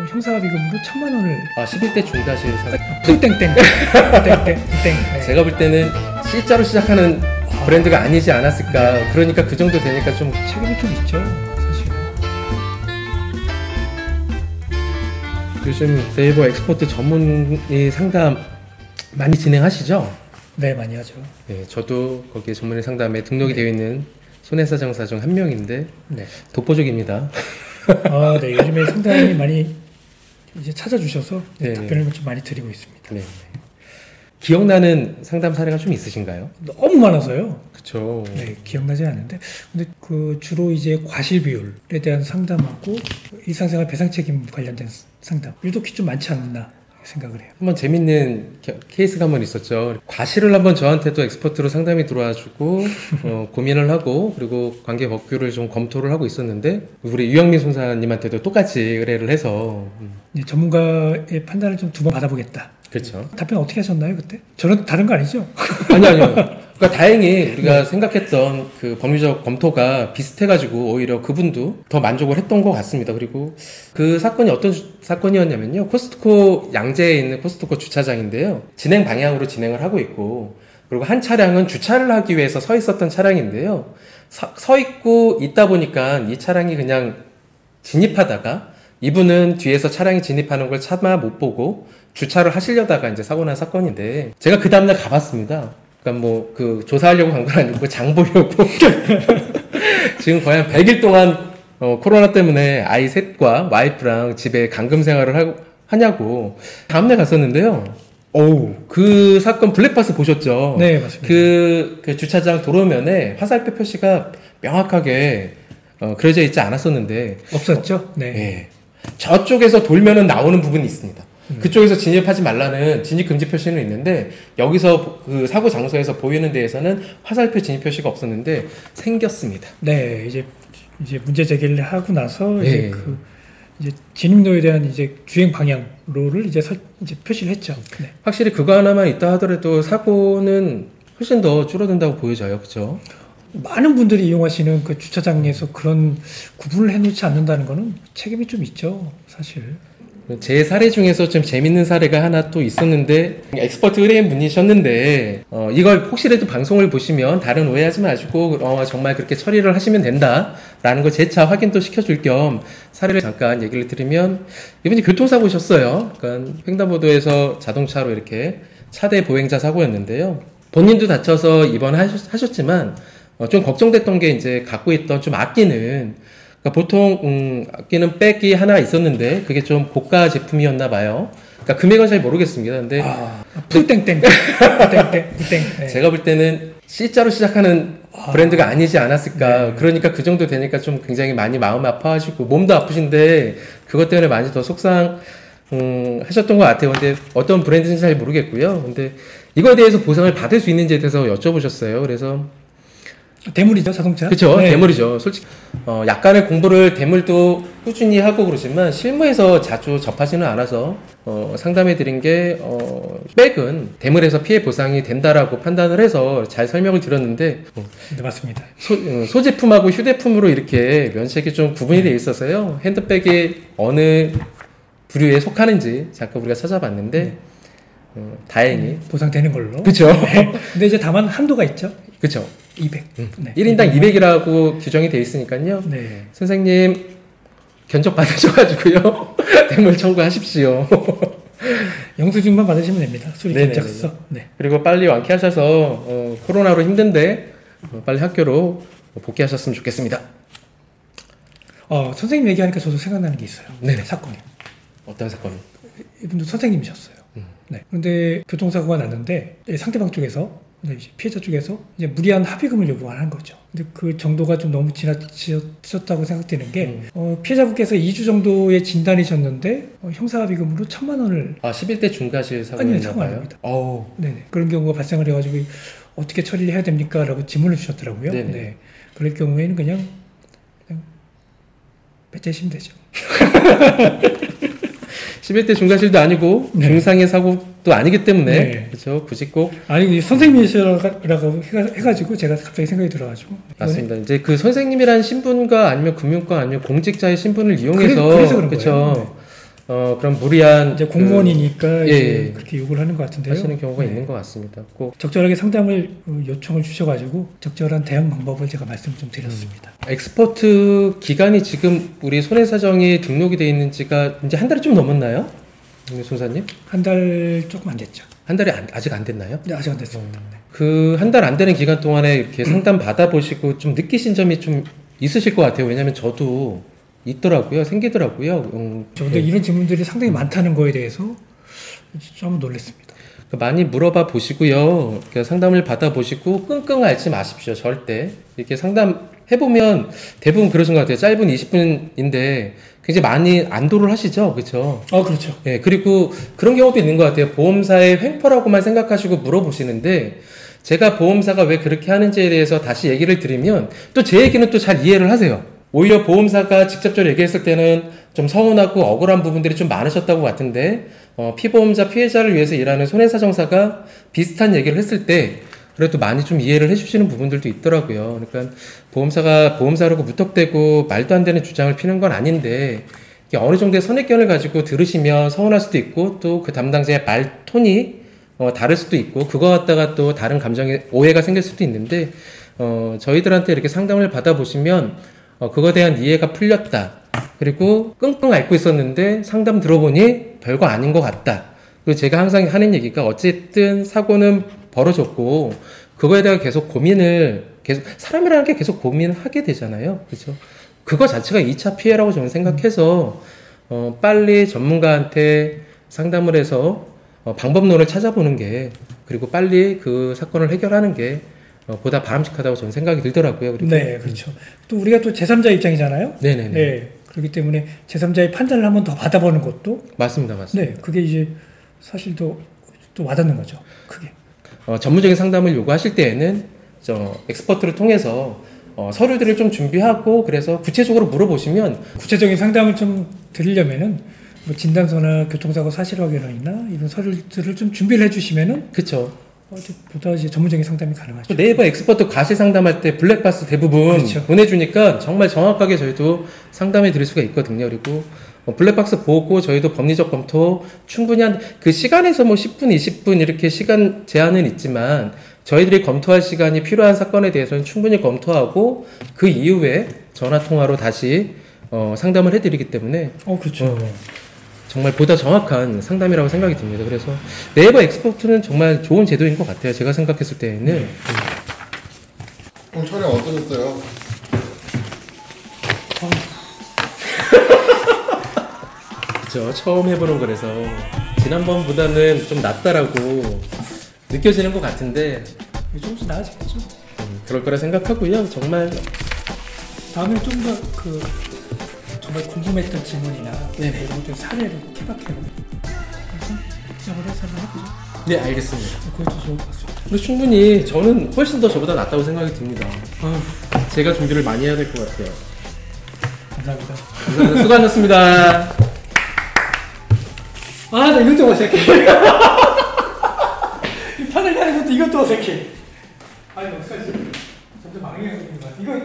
형사비금으로 1,000만 원을 11대 중과실 땡땡땡 땡땡. 네. 제가 볼 때는 C자로 시작하는 브랜드가 아니지 않았을까. 그러니까 그 정도 되니까 좀 책임이 좀 있죠, 사실. 요즘 네이버 엑스포트 전문의 상담 많이 진행하시죠? 네, 많이 하죠. 네, 저도 거기에 전문의 상담에 등록이 되어 있는 손해사정사 중 한 명인데 독보적입니다. 네, 요즘에 상담이 많이 이제 찾아주셔서 네. 답변을 좀 많이 드리고 있습니다. 네. 기억나는 상담 사례가 좀 있으신가요? 너무 많아서요. 그렇죠. 네, 기억나지 않는데, 근데 그 주로 이제 과실 비율에 대한 상담하고 일상생활 배상 책임 관련된 상담, 유독히 좀 많지 않나 생각을 해요. 한번 재밌는 케이스가 한번 있었죠. 과실을 한번 저한테도 엑스퍼트로 상담이 들어와주고 고민을 하고 그리고 관계 법규를 좀 검토를 하고 있었는데 우리 유영민 손사님한테도 똑같이 의뢰를 해서 전문가의 판단을 좀 두 번 받아보겠다. 그렇죠. 답변 어떻게 하셨나요 그때? 저는 다른 거 아니죠? 아니요. 그러니까 다행히 우리가 생각했던 그 법률적 검토가 비슷해가지고 오히려 그분도 더 만족을 했던 것 같습니다. 그리고 그 사건이 어떤 사건이었냐면요. 코스트코 양재에 있는 코스트코 주차장인데요. 진행 방향으로 진행을 하고 있고 그리고 한 차량은 주차를 하기 위해서 서 있었던 차량인데요. 서 있고 있다 보니까 이 차량이 그냥 진입하다가 이분은 뒤에서 차량이 진입하는 걸 차마 못 보고 주차를 하시려다가 이제 사고 난 사건인데 제가 그 다음날 가봤습니다. 그러니까 뭐 그 조사하려고 간 건 아니고 장 보려고 지금 거의 한 100일 동안 코로나 때문에 아이 셋과 와이프랑 집에 감금 생활을 하냐고 다음날 갔었는데요. 그 사건 블랙박스 보셨죠? 네, 맞습니다. 그 주차장 도로면에 화살표 표시가 명확하게 그려져 있지 않았었는데 없었죠? 네. 예. 저쪽에서 돌면은 나오는 부분이 있습니다. 그쪽에서 진입하지 말라는 진입 금지 표시는 있는데 여기서 그 사고 장소에서 보이는 데에서는 화살표 진입 표시가 없었는데 생겼습니다. 네, 이제 문제 제기를 하고 나서 네. 이제 진입로에 대한 이제 주행 방향로를 이제 표시를 했죠. 네. 확실히 그거 하나만 있다 하더라도 사고는 훨씬 더 줄어든다고 보여져요, 그렇죠? 많은 분들이 이용하시는 그 주차장에서 그런 구분을 해놓지 않는다는 거는 책임이 좀 있죠, 사실. 제 사례 중에서 좀 재밌는 사례가 하나 또 있었는데 엑스퍼트 의뢰인 분이셨는데 이걸 혹시라도 방송을 보시면 다른 오해하지 마시고 정말 그렇게 처리를 하시면 된다라는 걸 재차 확인도 시켜줄 겸 사례를 잠깐 얘기를 드리면 이분이 교통사고셨어요. 그러니까 횡단보도에서 자동차로 이렇게 차대 보행자 사고였는데요. 본인도 다쳐서 입원하셨지만 좀 걱정됐던 게 이제 갖고 있던 좀 악기는 그러니까 보통 악기는 백이 하나 있었는데 그게 좀 고가 제품이었나 봐요. 그러니까 금액은 잘 모르겠습니다. 근데 땡땡 네. 제가 볼 때는 C자로 시작하는 브랜드가 아니지 않았을까. 네. 그러니까 그 정도 되니까 좀 굉장히 많이 마음 아파하시고 몸도 아프신데 그것 때문에 많이 더 하셨던 것 같아요. 근데 어떤 브랜드인지 잘 모르겠고요. 근데 이거에 대해서 보상을 받을 수 있는지에 대해서 여쭤보셨어요. 그래서 대물이죠, 자동차. 그렇죠. 네. 대물이죠. 솔직히 약간의 공부를 대물도 꾸준히 하고 그러지만 실무에서 자주 접하지는 않아서 상담해 드린 게 백은 대물에서 피해 보상이 된다라고 판단을 해서 잘 설명을 드렸는데 네, 맞습니다. 소제품하고 휴대품으로 이렇게 면책이 좀 구분이 되어 있어서요. 핸드백이 어느 부류에 속하는지 잠깐 우리가 찾아봤는데 다행히 보상되는 걸로. 그렇죠. 네. 근데 이제 다만 한도가 있죠. 그렇죠. 200. 네. 1인당 200이라고 규정이 되어 있으니까요. 네. 선생님 견적 받으셔가지고요. 대물 청구하십시오. 영수증만 받으시면 됩니다. 수리 견적서. 네. 그리고 빨리 완쾌하셔서 코로나로 힘든데 빨리 학교로 복귀하셨으면 좋겠습니다. 선생님 얘기하니까 저도 생각나는 게 있어요. 네네. 사건이. 어떤 사건? 이분도 선생님이셨어요. 네. 근데 교통사고가 났는데 상대방 쪽에서 피해자 쪽에서 이제 무리한 합의금을 요구하는 거죠. 근데 그 정도가 좀 너무 지나치셨다고 생각되는 게 피해자분께서 2주 정도의 진단이셨는데 형사합의금으로 1,000만 원을 11대 중과실 사고였나 아니요, 봐요? 사고 아닙니다. 어우. 네네. 그런 경우가 발생을 해가지고 어떻게 처리를 해야 됩니까? 라고 질문을 주셨더라고요. 네네. 네. 그럴 경우에는 그냥 배째시면 되죠. 11대 중과실도 아니고 네. 중상의 사고도 아니기 때문에 네. 그렇죠. 굳이 꼭 아니 선생님이시라고 해가지고 제가 갑자기 생각이 들어가지고 맞습니다. 이제 그 선생님이란 신분과 아니면 금융과 아니면 공직자의 신분을 이용해서 그래서 그런 그렇죠. 그런 무리한 이제 공무원이니까 예, 이제 그렇게 요구를 하는 것 같은데요. 하시는 경우가 네. 있는 것 같습니다. 꼭 적절하게 상담을 요청을 주셔가지고 적절한 대응 방법을 제가 말씀을 좀 드렸습니다. 엑스포트 기간이 지금 우리 손해사정이 등록이 돼 있는 지가 이제 한 달이 좀 넘었나요? 손사님? 한 달 조금 안 됐죠. 한 달이 아직 안 됐나요? 네, 아직 안 됐습니다. 네. 그 한 달 안 되는 기간 동안에 이렇게 상담 받아보시고 좀 느끼신 점이 좀 있으실 것 같아요. 왜냐하면 저도 있더라고요. 생기더라고요. 저도 이런 질문들이 상당히 많다는 거에 대해서 좀 놀랐습니다. 많이 물어봐 보시고요. 상담을 받아보시고 끙끙 앓지 마십시오. 절대. 이렇게 상담해보면 대부분 그러신 것 같아요. 짧은 20분인데 굉장히 많이 안도를 하시죠. 그렇죠? 그렇죠. 예, 그리고 그런 경우도 있는 것 같아요. 보험사의 횡포라고만 생각하시고 물어보시는데 제가 보험사가 왜 그렇게 하는지에 대해서 다시 얘기를 드리면 또 제 얘기는 또 잘 이해를 하세요. 오히려 보험사가 직접적으로 얘기했을 때는 좀 서운하고 억울한 부분들이 좀 많으셨다고 같은데 피보험자 피해자를 위해서 일하는 손해사정사가 비슷한 얘기를 했을 때 그래도 많이 좀 이해를 해주시는 부분들도 있더라고요. 그러니까 보험사가 보험사라고 무턱대고 말도 안 되는 주장을 피는 건 아닌데 이게 어느 정도의 선입견을 가지고 들으시면 서운할 수도 있고 또 그 담당자의 말 톤이 다를 수도 있고 그거 갖다가 또 다른 감정의 오해가 생길 수도 있는데 저희들한테 이렇게 상담을 받아보시면 그거에 대한 이해가 풀렸다. 그리고 끙끙 앓고 있었는데 상담 들어보니 별거 아닌 것 같다. 그리고 제가 항상 하는 얘기가 어쨌든 사고는 벌어졌고 그거에 대해 계속 사람이라는 게 계속 고민을 하게 되잖아요. 그렇죠? 그거 자체가 2차 피해라고 저는 생각해서 빨리 전문가한테 상담을 해서 방법론을 찾아보는 게 그리고 빨리 그 사건을 해결하는 게 보다 바람직하다고 저는 생각이 들더라고요. 그리고 네, 그렇죠. 또 우리가 또 제3자 입장이잖아요. 네네네. 네, 그렇기 때문에 제3자의 판단을 한번 더 받아보는 것도 맞습니다. 네, 그게 이제 사실 또 와닿는 거죠. 크게. 전문적인 상담을 요구하실 때에는 엑스퍼트를 통해서 서류들을 좀 준비하고 그래서 구체적으로 물어보시면 구체적인 상담을 좀 드리려면은 뭐 진단서나 교통사고 사실 확인이나 이런 서류들을 좀 준비를 해주시면은 그렇죠. 보다 이제 전문적인 상담이 가능하죠. 네이버 엑스퍼트 과실 상담할 때 블랙박스 대부분 그렇죠. 보내주니까 정말 정확하게 저희도 상담해 드릴 수가 있거든요. 그리고 블랙박스 보고 저희도 법리적 검토 충분히 그 시간에서 뭐 10분, 20분 이렇게 시간 제한은 있지만 저희들이 검토할 시간이 필요한 사건에 대해서는 충분히 검토하고 그 이후에 전화통화로 다시 상담을 해드리기 때문에 그렇죠. 정말 보다 정확한 상담이라고 생각이 듭니다. 그래서 네이버 엑스퍼트는 정말 좋은 제도인 것 같아요. 제가 생각했을 때는. 오늘 촬영 어떠셨어요? 그렇죠. 처음 해보는 거라서 지난번보다는 좀 낫다라고 느껴지는 것 같은데 조금씩 나아지겠죠. 그럴 거라 생각하고요. 정말 다음에 좀 더 정말 궁금했던 질문이나 네네. 이런 것들 사례로 케바케로 시작을 해서 한번 해보죠. 네, 알겠습니다. 그것도 좋을 것 같습니다. 그리고 충분히 저는 훨씬 더 저보다 낫다고 생각이 듭니다. 제가 준비를 많이 해야 될 것 같아요. 감사합니다. 감사합니다. 수고하셨습니다. 나 이것도 어색해. 이 판을 가는 것도 이것도 어색해. 아니 어떡하지? 점점 망해가는 것 같아. 이거